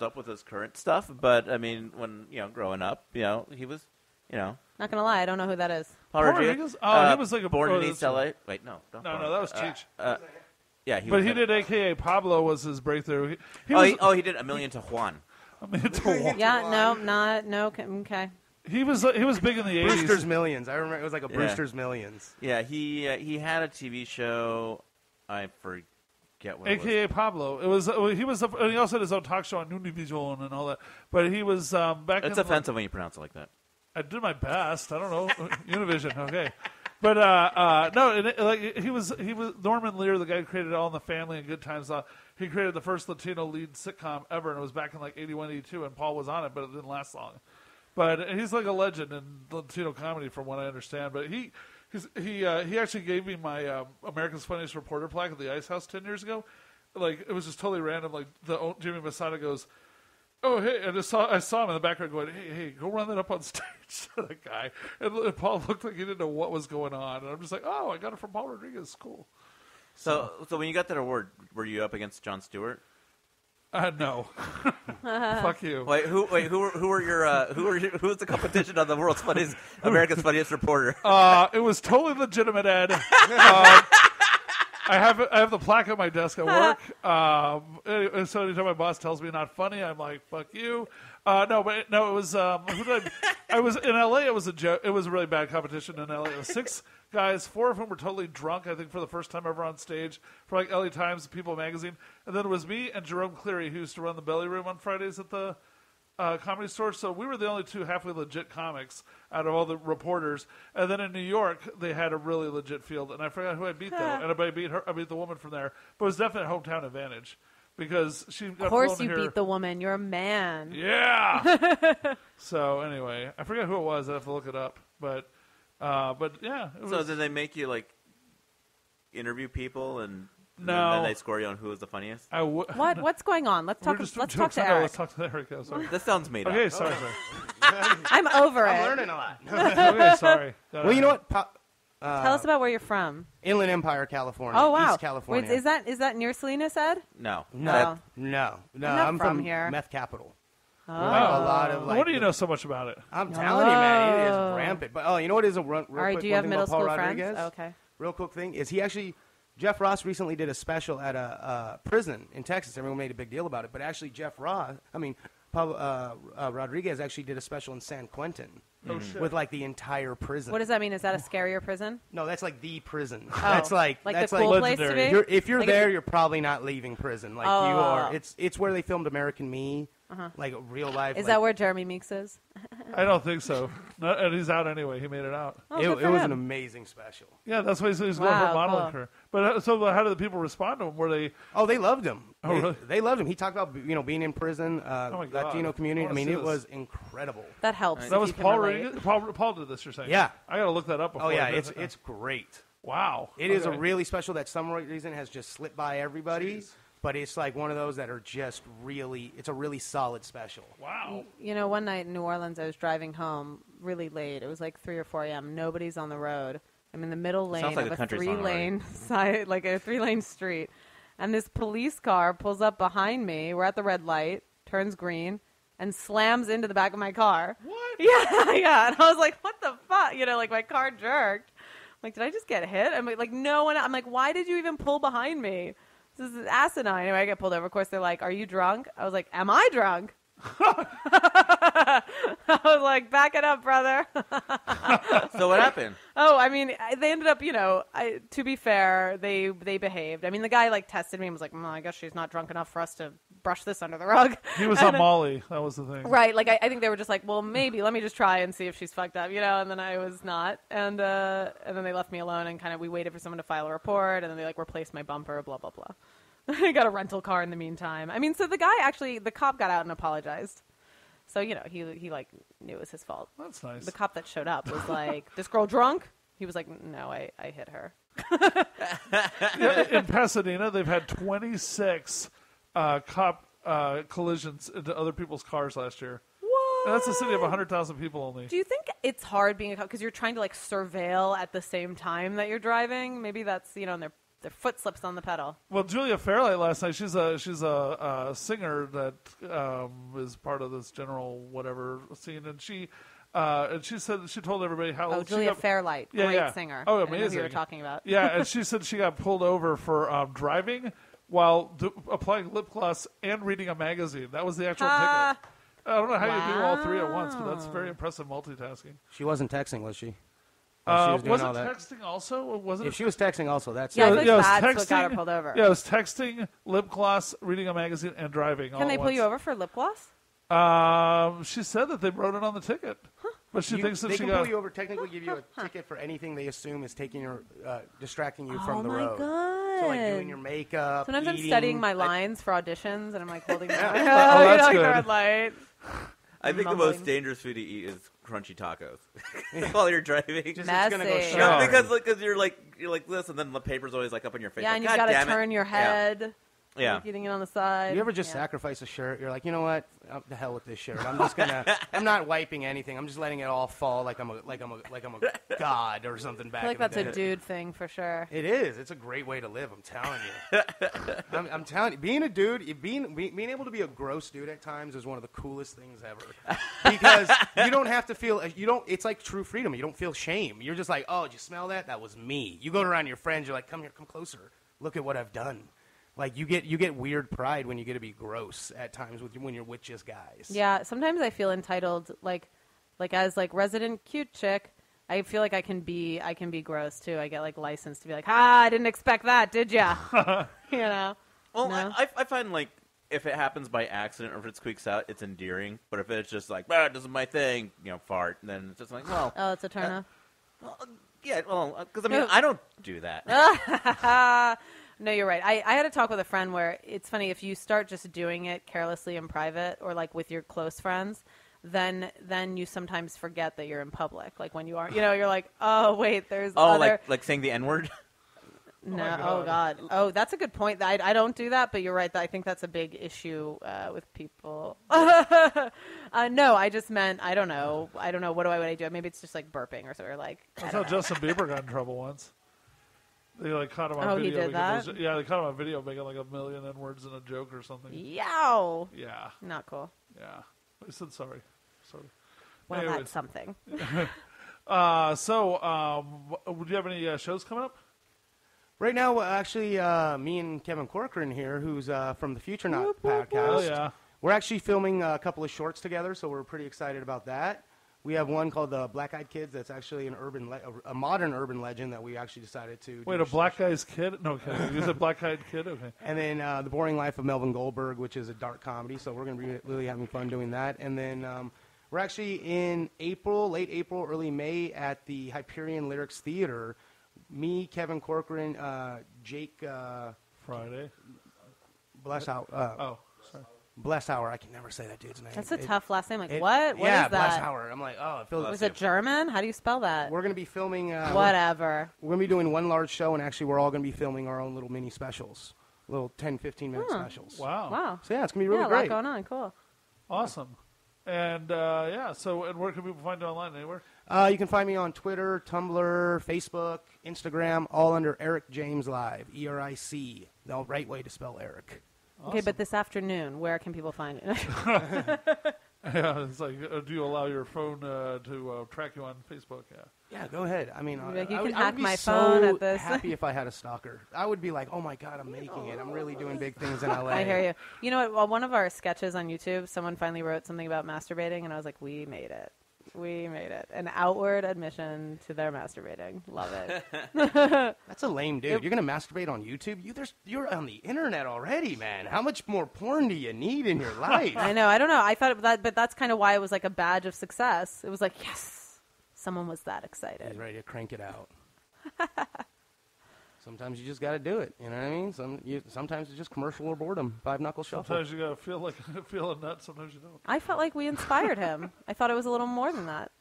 up with his current stuff, but I mean, when growing up, he was, Not gonna lie, I don't know who that is. Paul Rodriguez. He was like a Born in East LA. Wait, no, no, that was Cheech. Yeah, he did AKA Pablo was his breakthrough. He did $1 Million to Juan. Okay. He was big in the 80s. Brewster's Millions. I remember it was like a Brewster's Millions. Yeah, he had a TV show. I forget what AKA it was. Pablo. It was he also had his own talk show on Univision and all that. But he was back. It's offensive when you pronounce it like that. I did my best. I don't know. Univision. Okay. But he was Norman Lear, the guy who created All in the Family and Good Times. He created the first Latino lead sitcom ever, and it was back in like 81, 82, and Paul was on it, but it didn't last long. But he's like a legend in Latino comedy, from what I understand. But he actually gave me my America's Funniest Reporter plaque at the Ice House 10 years ago. Like, it was just totally random. Like, Jimmy Masada goes, "Oh, hey," and I saw him in the background going, hey, go run that up on stage to the guy. And Paul looked like he didn't know what was going on. And I'm just like, oh, I got it from Paul Rodriguez. Cool. So when you got that award, were you up against Jon Stewart? No. Fuck you. Who was the competition on the America's Funniest Reporter? It was totally legitimate, Ed. I have the plaque at my desk at work. So anytime my boss tells me not funny, I'm like, fuck you. It was I was in LA. It was a joke. It was a really bad competition in LA. It was 6 guys, 4 of whom were totally drunk, I think, for the first time ever on stage for like LA Times, People magazine. And then it was me and Jerome Cleary, who used to run the Belly Room on Fridays at the Comedy Store. So we were the only 2 halfway legit comics out of all the reporters. And then in New York, they had a really legit field. And I forgot who I beat, though. And I beat her. I beat the woman from there. But it was definitely a hometown advantage. Because she got Of course flown you here. beat the woman. You're a man. Yeah. So anyway, I forget who it was. I have to look it up. But yeah. So did they make you like interview people and no. then they score you on who was the funniest? What's going on? Let's talk to Eric. Let's talk to Eric. Sorry. This sounds made up. Okay, sorry. I'm over it. I'm learning a lot. Okay, sorry. Well, you know what? Tell us about where you're from. Inland Empire, California. Oh, wow. East California. Wait, is that near Salinas, Ed? No. No. I'm from here. meth capital. Oh. A lot of what do you know so much about it? I'm telling you, man, it is rampant. But you know what is a real All right, quick do you have thing middle about Paul school Rodriguez? friends? Okay. Real quick thing is Jeff Ross recently did a special at a prison in Texas. Everyone made a big deal about it, but actually Paul Rodriguez actually did a special in San Quentin with like the entire prison. What does that mean? Is that a scarier prison? No, that's like the prison. Oh. That's the cool place to be? If you're there, you're probably not leaving prison. Like you are. It's where they filmed American Me, like real life. Is that where Jeremy Meeks is? I don't think so. And he's out anyway. He made it out. Oh, it was an amazing special. Yeah, that's why he's going for a modeling career. But so how did the people respond to him? Were they? Oh, they loved him. Oh, really? They loved him. He talked about being in prison, Latino community. I mean, it was incredible. That helps. That was Paul Rodriguez. Paul did this. You're saying? Yeah. I got to look that up. Before it's great. Wow. It is a really special that some reason has just slipped by everybody. Jeez. But it's like one of those that are just it's a really solid special. Wow. One night in New Orleans, I was driving home really late. It was like 3 or 4 a.m. Nobody's on the road. I'm in the middle lane of a 3-lane side, like a 3-lane street. And this police car pulls up behind me. We're at the red light, turns green, and slams into the back of my car. What? Yeah. And I was like, what the fuck? Like my car jerked. I'm like, did I just get hit? I'm like, no one. I'm like, why did you even pull behind me? This is asinine. Anyway, I get pulled over. Of course, they're like, are you drunk? I was like, am I drunk? I was like, back it up, brother. So what happened? Oh, I mean, they ended up, to be fair, they behaved. I mean, the guy, tested me and was like, I guess she's not drunk enough for us to brush this under the rug. He was on Molly. That was the thing. Right. I think they were just like, well, maybe. Let me just try and see if she's fucked up, and then I was not. And then they left me alone and we waited for someone to file a report, and then they, replaced my bumper, blah, blah, blah. I got a rental car in the meantime. I mean, so the cop got out and apologized. So, he knew it was his fault. That's nice. The cop that showed up was like, this girl drunk? He was like, no, I hit her. In Pasadena, they've had 26 cop collisions into other people's cars last year. What? And that's a city of 100,000 people only. Do you think it's hard being a cop because you're trying to surveil at the same time that you're driving? Maybe that's, and they're their foot slips on the pedal. Well, Julia Fairlight last night. She's a singer that is part of this general whatever scene, and she said she told everybody how Julia Fairlight, great singer. Oh, I amazing! know who you were talking about. Yeah, and she said she got pulled over for driving while applying lip gloss and reading a magazine. That was the actual ticket. I don't know how you do all three at once, but that's very impressive multitasking. She wasn't texting, was she? Was it texting also? Wasn't if she was texting also, that's I think that's texting, what got her pulled over. Yeah, it was texting, lip gloss, reading a magazine, and driving. Can they pull you over for lip gloss? She said that they wrote it on the ticket, but she thinks that they can pull you over. Technically, give you a ticket for anything they assume is taking your, distracting you from the road. Oh my god! So like doing your makeup. Sometimes eating, I'm studying my lines for auditions, and I'm like holding my that's like good. the red light. I think the most dangerous food to eat is crunchy tacos while you're driving. Just, it's gonna go Messy. No, sharp. because you're like this, and then the paper's always like up in your face. Yeah, like, and you've God got to damn it. turn your head. Yeah. Like eating it on the side. You ever just sacrifice a shirt? You're like, you know what? The hell with this shirt. I'm just gonna. I'm not wiping anything. I'm just letting it all fall like I'm a god or something back. I feel like in the that's a day. dude thing for sure. It is. It's a great way to live. I'm telling you. I'm telling you. Being a dude, being able to be a gross dude at times is one of the coolest things ever. Because you don't have to feel. You don't. It's like true freedom. You don't feel shame. You're just like, oh, did you smell that? That was me. You go around your friends. You're like, come here, come closer. Look at what I've done. Like you get weird pride when you get to be gross at times when you're with just guys. Yeah, sometimes I feel entitled, like as like resident cute chick. I feel like I can be gross too. I get like licensed to be like, I didn't expect that, did ya? You know. Well, No? I find like if it happens by accident or if it squeaks out, it's endearing. But if it's just like, this is my thing, fart, then it's just like, well. Oh, it's a turn off. Yeah, well, because I mean, I don't do that. No, you're right. I had a talk with a friend where it's funny if you start just doing it carelessly in private or like with your close friends, then you sometimes forget that you're in public. Like when you are, you're like, oh wait, there's other... like saying the N-word. No, oh God. Oh, that's a good point. I don't do that, but you're right. I think that's a big issue with people. No, I just meant I don't know. What do I do? Maybe it's just like burping or something. Or like That's how Justin Bieber got in trouble once. They like caught him on Oh, video. he did that? They caught him on video making like 1 million N-words in a joke or something. Yow. Yeah. Not cool. Yeah. I said sorry. Sorry. Well, Anyways. that's something. Would you have any shows coming up? Right now, actually, me and Kevin Corcoran here, who's from the Future Not podcast. Oh, yeah. We're actually filming a couple of shorts together, so we're pretty excited about that. We have one called the Black Eyed Kids. That's actually a modern urban legend that we actually decided to. Wait, a black guy's kid? No, okay. You said black eyed kid? Okay. And then The Boring Life of Melvin Goldberg, which is a dark comedy. So we're going to be really having fun doing that. And then we're actually in late April, early May at the Hyperion Lyrics Theater. Me, Kevin Corcoran, Jake. Friday. Blessour. Sorry. Blessour. I can never say that dude's name. That's a tough last name. Like, what? What yeah, is that? Blessour. I'm like, oh, it feels. Was it German? How do you spell that? We're going to be filming. Whatever. We're going to be doing one large show, and actually, we're all going to be filming our own little mini specials, little 10, 15-minute specials. Wow. So yeah, it's going to be really a great. lot going on. Cool. Awesome. And, and where can people find you online? Anywhere? You can find me on Twitter, Tumblr, Facebook, Instagram, all under Eric James Live, ERIC, the right way to spell Eric. Okay, but this afternoon, where can people find it? Yeah, it's like, do you allow your phone to track you on Facebook? Yeah. Yeah, go ahead. I mean, Like, you I can would hack be my so phone at this. happy if I had a stalker. I would be like, oh my God, I'm making it. I'm really doing big things in LA. I hear you. You know what? Well, one of our sketches on YouTube, someone finally wrote something about masturbating, and I was like, we made it. We made it. An outward admission to their masturbating. Love it. That's a lame dude. You're going to masturbate on YouTube? You're on the internet already, man. How much more porn do you need in your life? I know. I don't know. I thought that, but that's kind of why it was like a badge of success. It was like, yes, someone was that excited. He's ready to crank it out. Sometimes you just got to do it. You know what I mean? Sometimes it's just commercial or boredom. Five knuckle shuffle. Sometimes you got to feel a nut. Sometimes you don't. I felt like we inspired him. I thought it was a little more than that.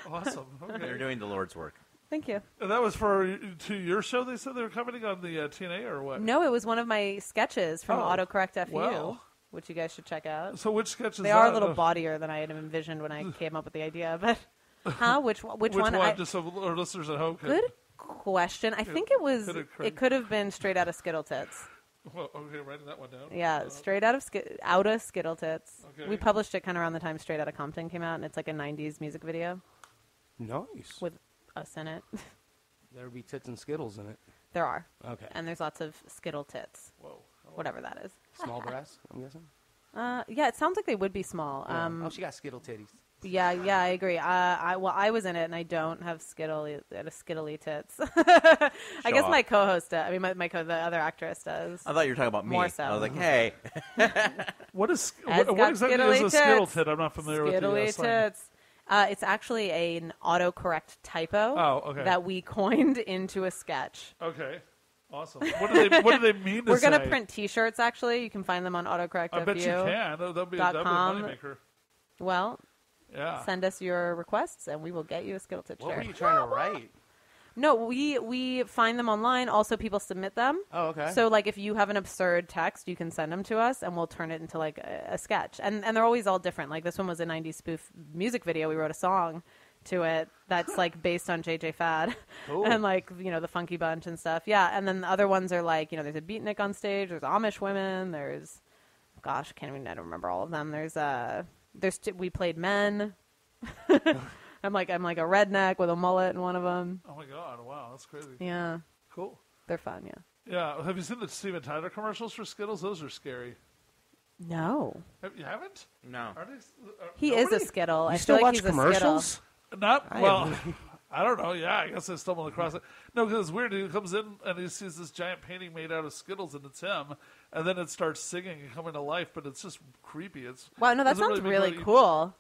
Awesome. Okay. They're doing the Lord's work. Thank you. And that was to your show. They said they were commenting on the TNA or what? No, it was one of my sketches from Autocorrect FU, wow. which you guys should check out. So which sketch is They that? are a little baudier than I had envisioned when I came up with the idea, but which one? Just so our listeners at home can. question. I think it was. It could have been Straight Out of Skittle Tits. Well, okay, writing that one down. Yeah, Straight Out of Skittle Tits. Okay. We published it kind of around the time Straight Outta Compton came out, and it's like a '90s music video. Nice. With us in it. There would be tits and Skittles in it. There are. Okay. And there's lots of Skittle tits. Whoa. Whatever that is. Small breasts, I'm guessing? Yeah, it sounds like they would be small. Oh, she got Skittle titties. Yeah, I agree. I was in it, and I don't have skittly tits. I guess my co-host does. I mean, the other actress does. I thought you were talking about me. More so. I was like, hey. What exactly is a Skittle tit? I'm not familiar with the slang. Tits. It's actually an autocorrect typo that we coined into a sketch. Okay. Awesome. What do they mean to We're say? going to print T-shirts, actually. You can find them on autocorrect.fu. I bet you can. That'll be a moneymaker. Well, yeah. Send us your requests, and we will get you a Skittle Tip shirt. What were you trying to write? No, we find them online. Also, people submit them. Oh, okay. So, like, if you have an absurd text, you can send them to us, and we'll turn it into, like, a sketch. And they're always all different. Like, this one was a 90s spoof music video. We wrote a song to it that's, like, based on JJ Fad. Cool. And, like, you know, the Funky Bunch and stuff. Yeah, and then the other ones are, like, you know, there's a beatnik on stage. There's Amish women. There's, gosh, I don't remember all of them. We played men. I'm like a redneck with a mullet in one of them. Oh my god! Wow, that's crazy. Yeah. Cool. They're fun. Yeah. Yeah. Have you seen the Steven Tyler commercials for Skittles? Those are scary. No. You haven't? No. He is a Skittle. You I still feel like watch he's commercials? I don't know. Yeah, I guess I stumbled across it. No, because it's weird. He comes in and he sees this giant painting made out of Skittles, and it's him. And then it starts singing and coming to life, but it's just creepy. Wow, no, that sounds really cool.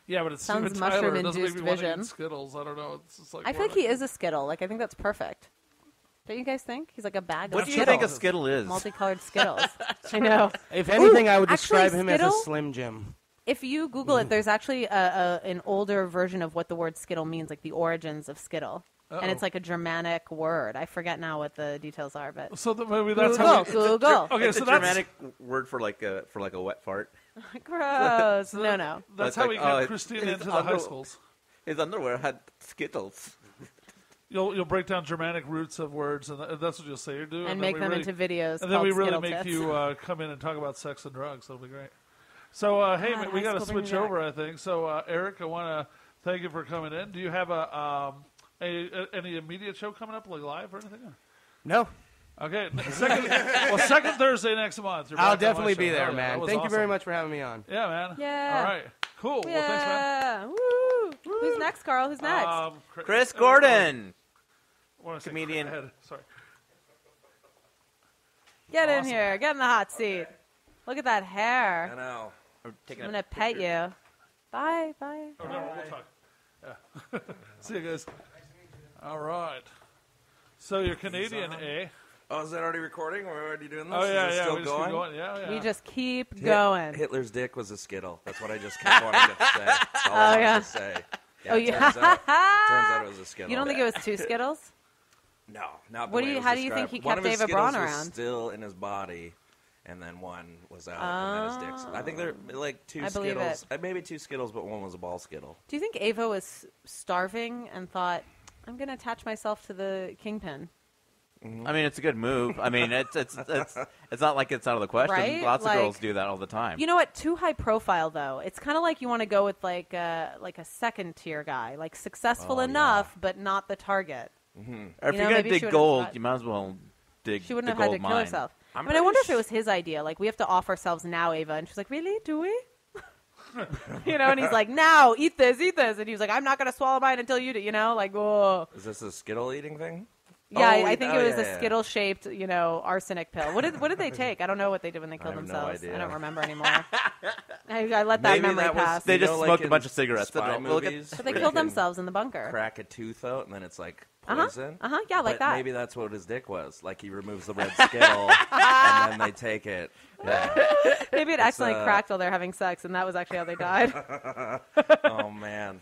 Yeah, but it sounds Steven Tyler. It doesn't make mushroom-induced me want to vision. eat Skittles. I don't know. It's just like I feel like he is a Skittle. Like, I think that's perfect. Don't you guys think? He's like a bag of What do Skittles. you think a Skittle is? Multicolored Skittles. I know. If anything, I would actually, describe him as a Skittle? Slim Jim. If you Google it, there's actually an older version of what the word Skittle means, like the origins of Skittle. Uh-oh. And it's like a Germanic word. I forget now what the details are, but So maybe that's how Google. Okay, it's so a that's Germanic word for like a wet fart. Gross. No. That's It's how like, we get oh, Christina his into the high underwear- schools. His underwear had Skittles. You'll break down Germanic roots of words, and that's what you'll say you do, And make them into videos. And then we really called make Skittle you come in and talk about sex and drugs. That'll be great. So hey, God, we high got to school switch bring me over, I think. So Eric, I want to thank you for coming in. Do you have any immediate show coming up, like live or anything? No. Okay, second Thursday next month. I'll definitely be there, Oh, yeah, man. that was Thank you very awesome. much for having me on. Yeah, man. Yeah. All right. Cool. Well, thanks, man. Woo. Who's next, Carl? Who's next? Chris Gordon. Comedian. Comedian. Sorry. Get in Awesome. here. Get in the hot seat. Look at that hair. I know. I'm taking I'm a going to pet you. Bye. Oh, no, we'll talk. Yeah. See you guys. All right. So you're Canadian, eh? Oh, is that already recording? We're already doing this? Oh, yeah, Is it yeah. still We just going? keep going. Yeah. We just keep going. Hitler's dick was a Skittle. That's what I just kept wanting to say. That's all I wanted yeah. to say. Oh, it yeah. Turns out it was a Skittle. You don't think it was two Skittles? No, not the What do way you- it was how do you described. think he One kept of his David Skittles Braun was around? still in his body, and then one was out, and then his dick's. I think they're like two I believe Skittles. Maybe two Skittles, but one was a ball Skittle. Do you think Ava was starving and thought, I'm going to attach myself to the kingpin? I mean, it's a good move. I mean, it's not like it's out of the question. Right? Lots Like- of girls do that all the time. You know what? Too high profile, though. It's kind of like you want to go with like a second tier guy, like successful enough, but not the target. Or if You know, you're gonna maybe she dig would've gold, thought- you might as well dig. She wouldn't the have had gold to kill mine. herself. I'm But I wonder if pretty it was his idea. Like, we have to off ourselves now, Ava. And she's like, really? Do we? You know, and he's like, now, eat this. And he was like, I'm not going to swallow mine until you do. You know, like, whoa. Is this a Skittle eating thing? Yeah, Oh, I think oh, it was yeah, a yeah. Skittle-shaped, arsenic pill. What did they take? I don't know what they did when they killed have no themselves. idea. I don't remember anymore. I let that Maybe memory that was- pass. They You just know, like smoked a in bunch of cigarettes. spy They'll look at- movies, But they where killed you can themselves in the bunker. Crack a tooth out, and then it's like Uh-huh. poison. Yeah, like But that. maybe that's what his dick was. Like he removes the red Skittle, and then they take it. Yeah. Maybe it accidentally cracked while they're having sex, and that was actually how they died. Oh man.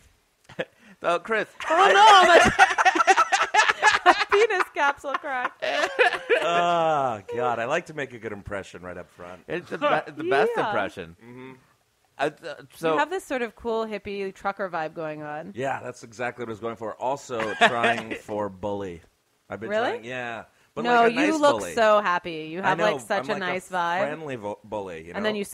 Oh, Chris. Oh, no! My penis capsule cracked. Oh God, I like to make a good impression right up front. It's the best Yeah. impression. So you have this sort of cool hippie trucker vibe going on. Yeah, that's exactly what I was going for. Also, trying for bully. I've been Really? trying. Yeah. But No, like a nice you look bully. so happy. You have I know, like such I'm a like nice vibe. friendly bully. You know? And then you